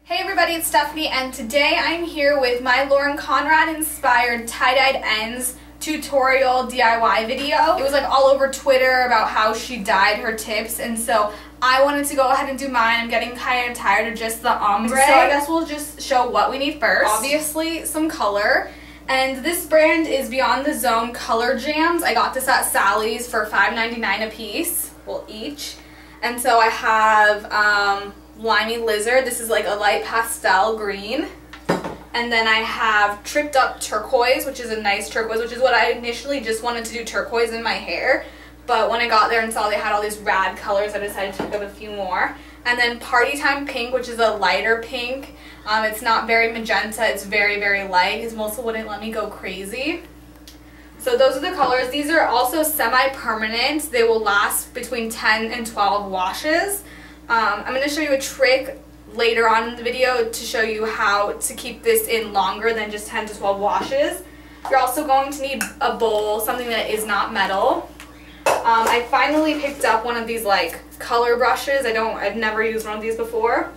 Hey everybody, it's Stephanie, and today I'm here with my Lauren Conrad inspired tie-dyed ends tutorial DIY video. It was like all over Twitter about how she dyed her tips, and so I wanted to go ahead and do mine. I'm getting kind of tired of just the ombre, so I guess we'll just show what we need first. Obviously some color, and this brand is Beyond the Zone Color Jams. I got this at Sally's for $5.99 a piece, well each, and so I have Limey Lizard. This is like a light pastel green. And then I have Tripped Up Turquoise, which is a nice turquoise, which is what I initially just wanted to do turquoise in my hair. But when I got there and saw they had all these rad colors, I decided to pick up a few more. And then Party Time Pink, which is a lighter pink. It's not very magenta, it's very, very light, because Melissa wouldn't let me go crazy. So those are the colors. These are also semi-permanent. They will last between 10 and 12 washes. I'm going to show you a trick later on in the video to show you how to keep this in longer than just 10 to 12 washes. You're also going to need a bowl, something that is not metal. I finally picked up one of these like color brushes. I've never used one of these before.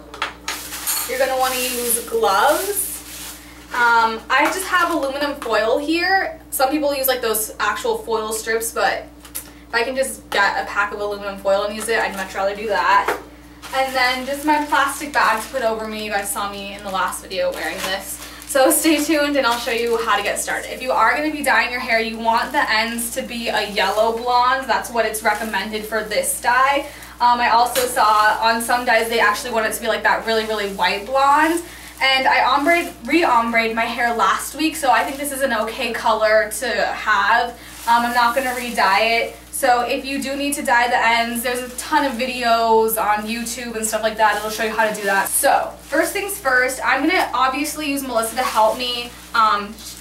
You're going to want to use gloves. I just have aluminum foil here. Some people use like those actual foil strips, but if I can just get a pack of aluminum foil and use it, I'd much rather do that. And then just my plastic bag to put over me. You guys saw me in the last video wearing this. So stay tuned and I'll show you how to get started. If you are going to be dyeing your hair, you want the ends to be a yellow blonde. That's what it's recommended for this dye. I also saw on some dyes they actually want it to be like that really, really white blonde. And I re-ombre'd my hair last week, so I think this is an okay color to have. I'm not going to re-dye it. So if you do need to dye the ends, there's a ton of videos on YouTube and stuff like that. It'll show you how to do that. So first things first, I'm going to obviously use Melissa to help me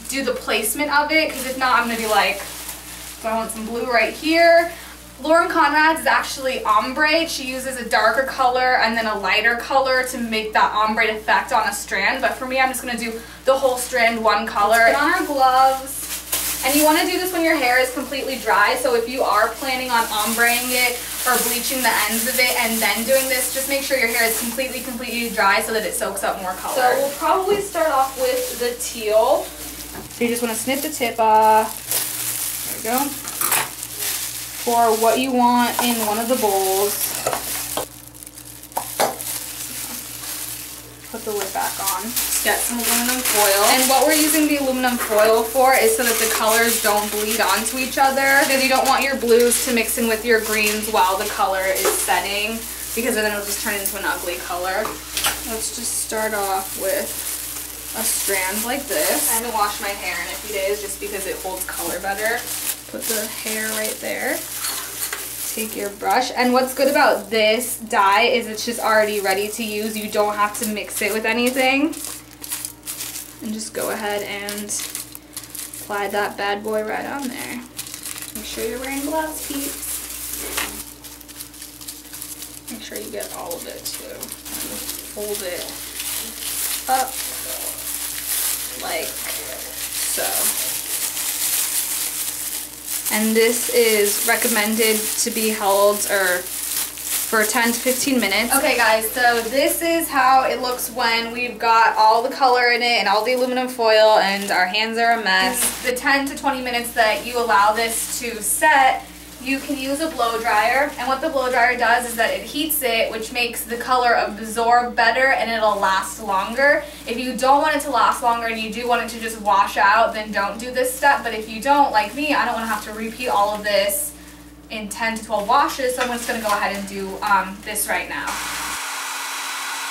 do the placement of it, because if not, I'm going to be like, so I want some blue right here. Lauren Conrad is actually ombre. She uses a darker color and then a lighter color to make that ombre effect on a strand. But for me, I'm just going to do the whole strand one color. Let's put on our gloves. And you want to do this when your hair is completely dry, so if you are planning on ombreing it or bleaching the ends of it and then doing this, just make sure your hair is completely dry so that it soaks up more color. So we'll probably start off with the teal. So you just want to snip the tip off. There we go. For what you want in one of the bowls. Put the lid back on. Just get some aluminum foil. And what we're using the aluminum foil for is so that the colors don't bleed onto each other. Because you don't want your blues to mix in with your greens while the color is setting, because then it'll just turn into an ugly color. Let's just start off with a strand like this. I haven't washed my hair in a few days just because it holds color better. Put the hair right there. Take your brush, and what's good about this dye is it's just already ready to use. You don't have to mix it with anything. And just go ahead and apply that bad boy right on there. Make sure you're wearing gloves, peeps. Make sure you get all of it too. And fold it up like so. And this is recommended to be held for 10 to 15 minutes. Okay guys, so this is how it looks when we've got all the color in it and all the aluminum foil and our hands are a mess. The 10 to 20 minutes that you allow this to set, you can use a blow dryer, and what the blow dryer does is that it heats it, which makes the color absorb better and it'll last longer. If you don't want it to last longer and you do want it to just wash out, then don't do this step. But if you don't, like me, I don't want to have to repeat all of this in 10 to 12 washes, so I'm just going to go ahead and do this right now.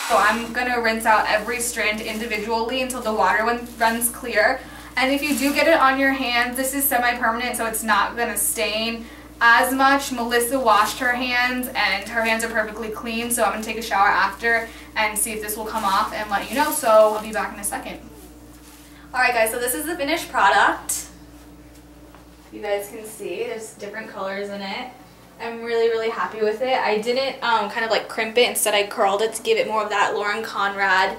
So I'm going to rinse out every strand individually until the water runs clear. And if you do get it on your hands, this is semi-permanent, so it's not going to stain as much. Melissa washed her hands and her hands are perfectly clean, so I'm going to take a shower after and see if this will come off and let you know, so I'll be back in a second. Alright guys, so this is the finished product. You guys can see there's different colors in it. I'm really, really happy with it. I didn't kind of like crimp it, instead I curled it to give it more of that Lauren Conrad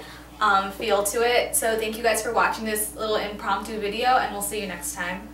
feel to it. So thank you guys for watching this little impromptu video, and we'll see you next time.